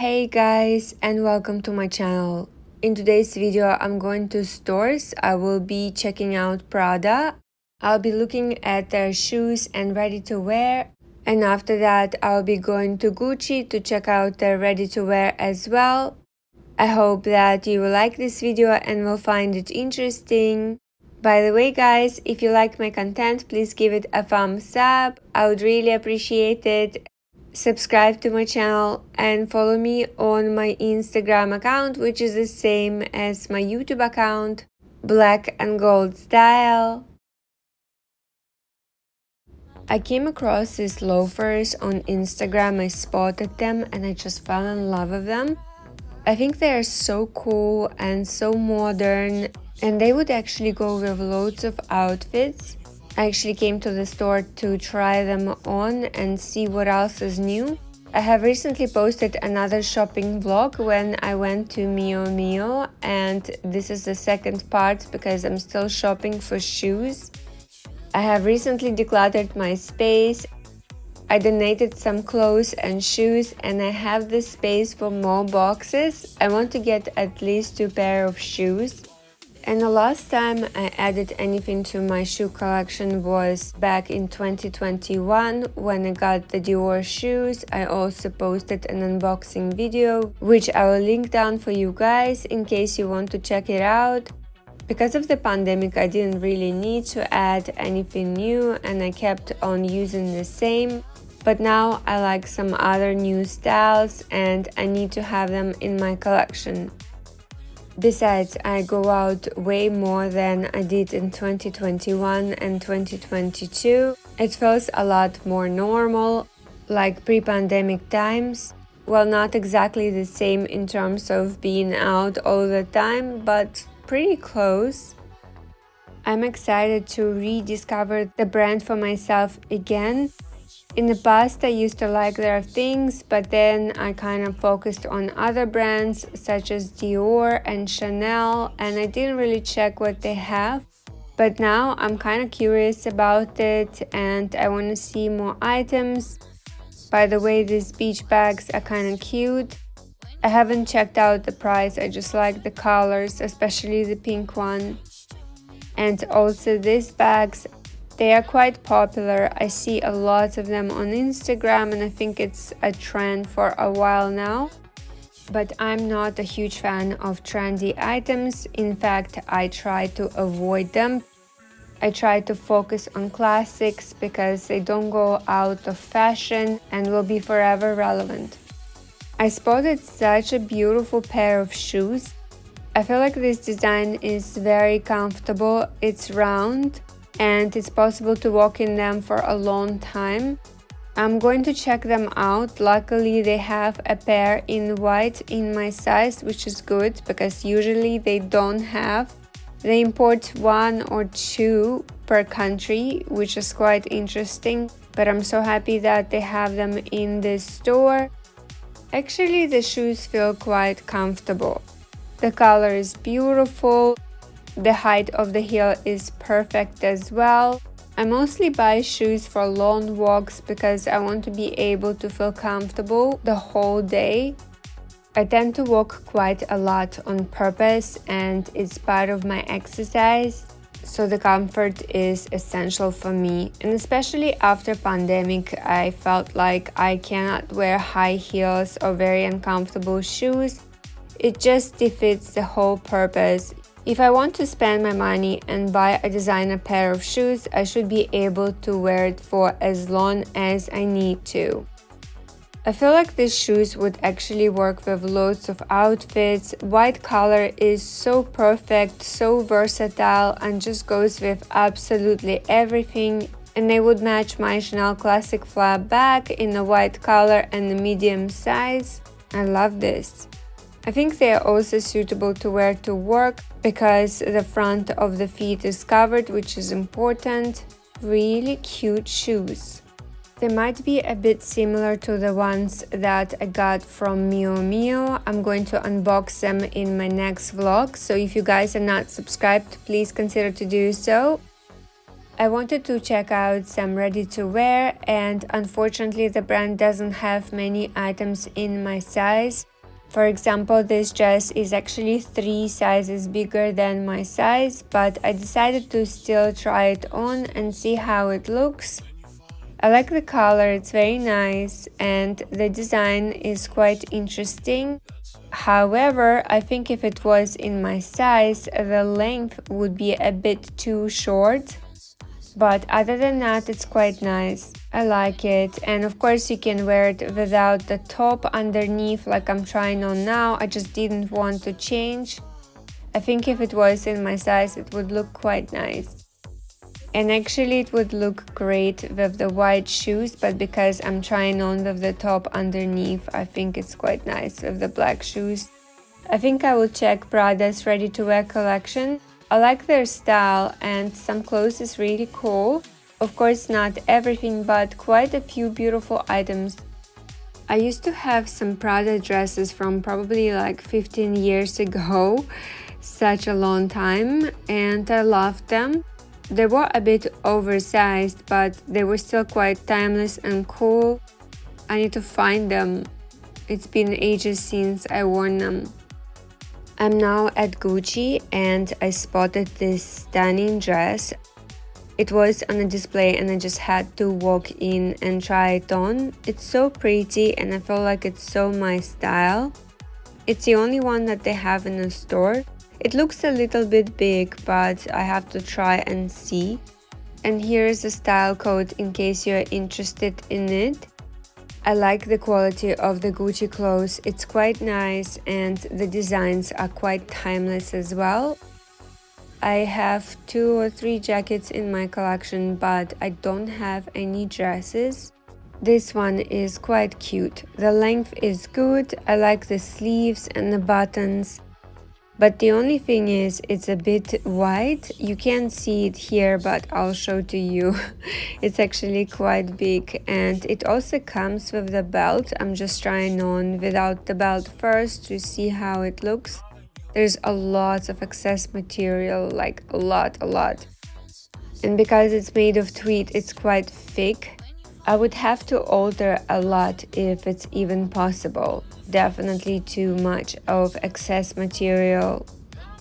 Hey guys, and welcome to my channel. In today's video I'm going to stores. I will be checking out Prada. I'll be looking at their shoes and ready to wear, and after that I'll be going to Gucci to check out their ready to wear as well. I hope that you will like this video and will find it interesting. By the way guys, if you like my content, please give it a thumbs up. I would really appreciate it. Subscribe to my channel and follow me on my Instagram account, which is the same as my YouTube account, Black and Gold Style. I came across these loafers on Instagram. I spotted them and I just fell in love with them. I think they are so cool and so modern, and they would actually go with loads of outfits. I actually came to the store to try them on and see what else is new. I have recently posted another shopping vlog when I went to Mio Mio, and this is the second part because I'm still shopping for shoes. I have recently decluttered my space. I donated some clothes and shoes, and I have the space for more boxes. I want to get at least 2 pairs of shoes. And the last time I added anything to my shoe collection was back in 2021 when I got the Dior shoes. I also posted an unboxing video, which I will link down for you guys in case you want to check it out. Because of the pandemic, I didn't really need to add anything new and I kept on using the same. But now I like some other new styles and I need to have them in my collection. Besides, I go out way more than I did in 2021 and 2022. It feels a lot more normal, like pre-pandemic times. Well, not exactly the same in terms of being out all the time, but pretty close. I'm excited to rediscover the brand for myself again. In the past, I used to like their things, but then I kind of focused on other brands such as Dior and Chanel, and I didn't really check what they have. But now I'm kind of curious about it and I want to see more items. By the way, these beach bags are kind of cute. I haven't checked out the price, I just like the colors, especially the pink one. And also these bags, they are quite popular. I see a lot of them on Instagram and I think it's a trend for a while now. But I'm not a huge fan of trendy items. In fact, I try to avoid them. I try to focus on classics because they don't go out of fashion and will be forever relevant. I spotted such a beautiful pair of shoes. I feel like this design is very comfortable. It's round and it's possible to walk in them for a long time. I'm going to check them out. Luckily, they have a pair in white in my size, which is good because usually they don't have. They import 1 or 2 per country, which is quite interesting, but I'm so happy that they have them in this store. Actually, the shoes feel quite comfortable. The color is beautiful. The height of the heel is perfect as well. I mostly buy shoes for long walks because I want to be able to feel comfortable the whole day. I tend to walk quite a lot on purpose and it's part of my exercise, so the comfort is essential for me. And especially after pandemic, I felt like I cannot wear high heels or very uncomfortable shoes. It just defeats the whole purpose. If I want to spend my money and buy a designer pair of shoes, I should be able to wear it for as long as I need to. I feel like these shoes would actually work with loads of outfits. White color is so perfect, so versatile, and just goes with absolutely everything. And they would match my Chanel Classic flap bag in the white color and the medium size. I love this. I think they are also suitable to wear to work because the front of the feet is covered, which is important. Really cute shoes. They might be a bit similar to the ones that I got from Mio Mio. I'm going to unbox them in my next vlog, so if you guys are not subscribed, please consider to do so. I wanted to check out some ready-to-wear, and unfortunately the brand doesn't have many items in my size. For example, this dress is actually 3 sizes bigger than my size, but I decided to still try it on and see how it looks. I like the color, it's very nice, and the design is quite interesting. However, I think if it was in my size, the length would be a bit too short. But other than that, it's quite nice. I like it, and of course you can wear it without the top underneath like I'm trying on now. I just didn't want to change. I think if it was in my size it would look quite nice. And actually it would look great with the white shoes, but because I'm trying on with the top underneath, I think it's quite nice with the black shoes. I think I will check Prada's ready-to-wear collection. I like their style, and some clothes is really cool. Of course not everything, but quite a few beautiful items. I used to have some Prada dresses from probably like 15 years ago, such a long time, and I loved them. They were a bit oversized, but they were still quite timeless and cool. I need to find them. It's been ages since I worn them. I'm now at Gucci and I spotted this stunning dress. It was on a display and I just had to walk in and try it on. It's so pretty and I feel like it's so my style. It's the only one that they have in the store. It looks a little bit big, but I have to try and see. And here's the style code in case you're interested in it. I like the quality of the Gucci clothes, it's quite nice and the designs are quite timeless as well. I have 2 or 3 jackets in my collection, but I don't have any dresses. This one is quite cute. The length is good, I like the sleeves and the buttons. But the only thing is, it's a bit wide. You can't see it here, but I'll show to you. It's actually quite big, and it also comes with the belt. I'm just trying on without the belt first to see how it looks. There's a lot of excess material, like a lot. And because it's made of tweed, it's quite thick. I would have to alter a lot if it's even possible. Definitely too much of excess material.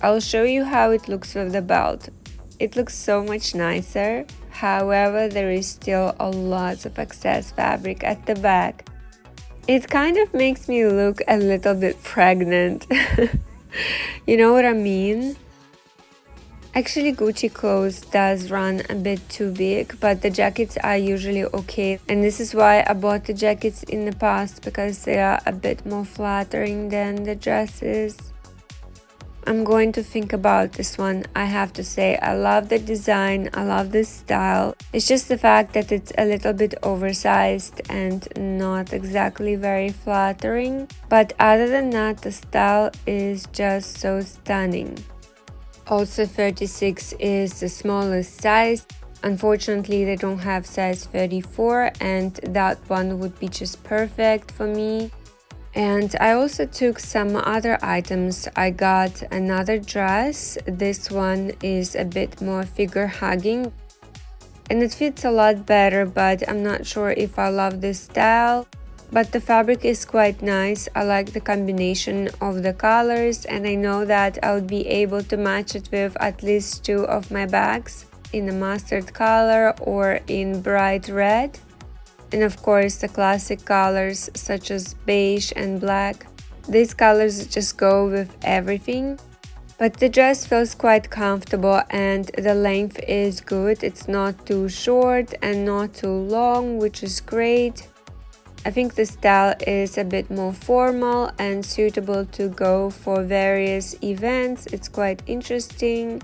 I'll show you how it looks with the belt. It looks so much nicer. However, there is still a lot of excess fabric at the back. It kind of makes me look a little bit pregnant. You know what I mean? Actually, Gucci clothes does run a bit too big, but the jackets are usually okay. And this is why I bought the jackets in the past, because they are a bit more flattering than the dresses. I'm going to think about this one. I have to say, I love the design, I love the style. It's just the fact that it's a little bit oversized and not exactly very flattering. But other than that, the style is just so stunning. Also, 36 is the smallest size. Unfortunately, they don't have size 34, and that one would be just perfect for me. And I also took some other items. I got another dress. This one is a bit more figure hugging and it fits a lot better, but I'm not sure if I love this style. But the fabric is quite nice. I like the combination of the colors, and I know that I would be able to match it with at least 2 of my bags in a mustard color or in bright red. And of course the classic colors such as beige and black. These colors just go with everything. But the dress feels quite comfortable and the length is good. It's not too short and not too long, which is great. I think the style is a bit more formal and suitable to go for various events. It's quite interesting.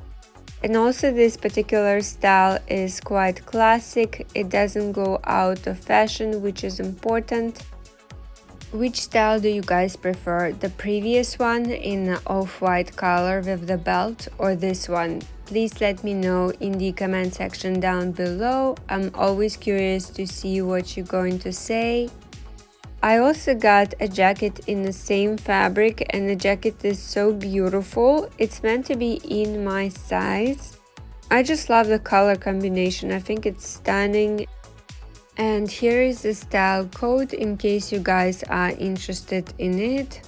And also this particular style is quite classic. It doesn't go out of fashion, which is important. Which style do you guys prefer? The previous one in the off-white color with the belt, or this one? Please let me know in the comment section down below. I'm always curious to see what you're going to say. I also got a jacket in the same fabric, and the jacket is so beautiful. It's meant to be in my size. I just love the color combination. I think it's stunning. And here is the style code in case you guys are interested in it.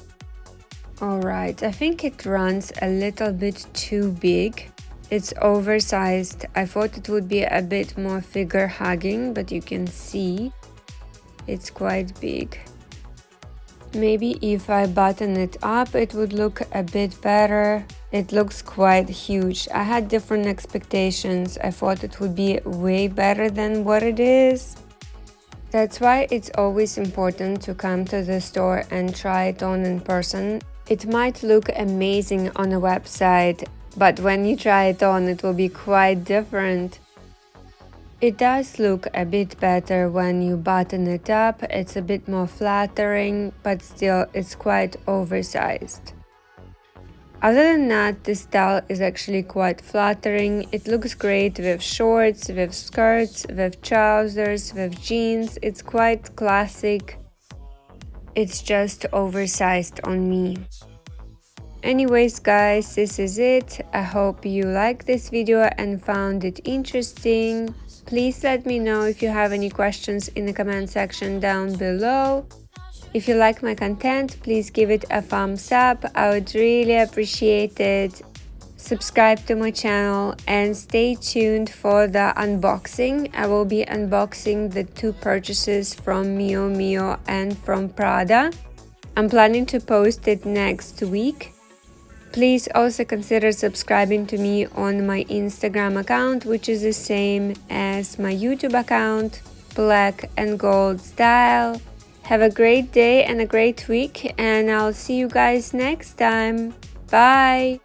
Alright, I think it runs a little bit too big. It's oversized. I thought it would be a bit more figure hugging, but you can see it's quite big. Maybe if I button it up, it would look a bit better. It looks quite huge. I had different expectations. I thought it would be way better than what it is. That's why it's always important to come to the store and try it on in person. It might look amazing on a website, but when you try it on, it will be quite different. It does look a bit better when you button it up. It's a bit more flattering, but still it's quite oversized. Other than that, this style is actually quite flattering. It looks great with shorts, with skirts, with trousers, with jeans. It's quite classic. It's just oversized on me. Anyways guys, this is it. I hope you liked this video and found it interesting. Please let me know if you have any questions in the comment section down below. If you like my content, please give it a thumbs up. I would really appreciate it. Subscribe to my channel and stay tuned for the unboxing. I will be unboxing the two purchases from Mio Mio and from Prada. I'm planning to post it next week. Please also consider subscribing to me on my Instagram account, which is the same as my YouTube account, Black and Gold Style. Have a great day and a great week, and I'll see you guys next time. Bye!